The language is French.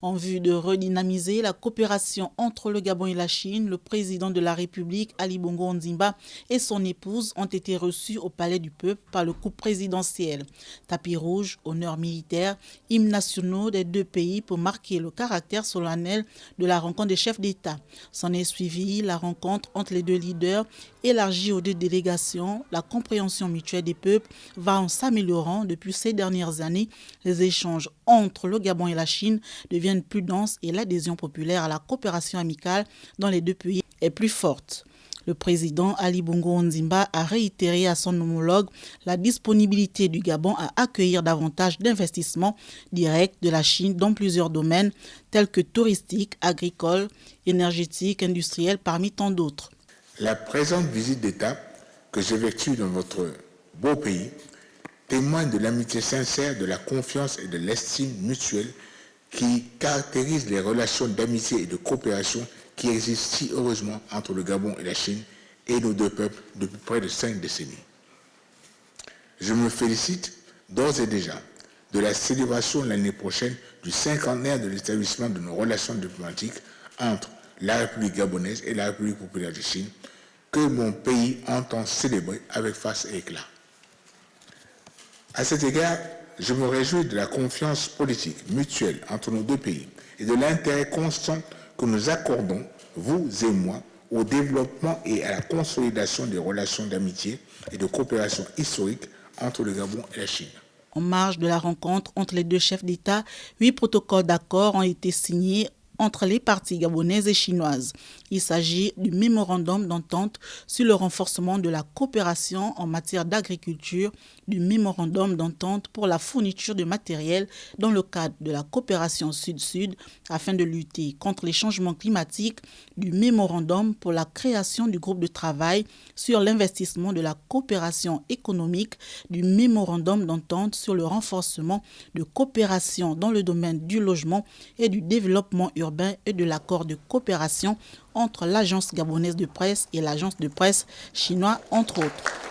En vue de redynamiser la coopération entre le Gabon et la Chine, le président de la République, Ali Bongo Ondimba, et son épouse ont été reçus au Palais du Peuple par le couple présidentiel. Tapis rouge, honneurs militaires, hymnes nationaux des deux pays pour marquer le caractère solennel de la rencontre des chefs d'État. S'en est suivi la rencontre entre les deux leaders, élargie aux deux délégations. La compréhension mutuelle des peuples va en s'améliorant depuis ces dernières années. Les échanges entre le Gabon et la Chine deviennent plus dense et l'adhésion populaire à la coopération amicale dans les deux pays est plus forte. Le président Ali Bongo Ondimba a réitéré à son homologue la disponibilité du Gabon à accueillir davantage d'investissements directs de la Chine dans plusieurs domaines tels que touristique, agricole, énergétique, industriel, parmi tant d'autres. La présente visite d'État que j'effectue dans votre beau pays témoigne de l'amitié sincère, de la confiance et de l'estime mutuelle qui caractérise les relations d'amitié et de coopération qui existent si heureusement entre le Gabon et la Chine et nos deux peuples depuis près de 5 décennies. Je me félicite d'ores et déjà de la célébration l'année prochaine du cinquantenaire de l'établissement de nos relations diplomatiques entre la République gabonaise et la République populaire de Chine, que mon pays entend célébrer avec force et éclat. À cet égard, je me réjouis de la confiance politique mutuelle entre nos deux pays et de l'intérêt constant que nous accordons, vous et moi, au développement et à la consolidation des relations d'amitié et de coopération historique entre le Gabon et la Chine. En marge de la rencontre entre les deux chefs d'État, 8 protocoles d'accord ont été signés entre les parties gabonaises et chinoises. Il s'agit du mémorandum d'entente sur le renforcement de la coopération en matière d'agriculture, du mémorandum d'entente pour la fourniture de matériel dans le cadre de la coopération sud-sud afin de lutter contre les changements climatiques, du mémorandum pour la création du groupe de travail sur l'investissement de la coopération économique, du mémorandum d'entente sur le renforcement de coopération dans le domaine du logement et du développement urbain et de l'accord de coopération entre l'agence gabonaise de presse et l'agence de presse chinoise, entre autres.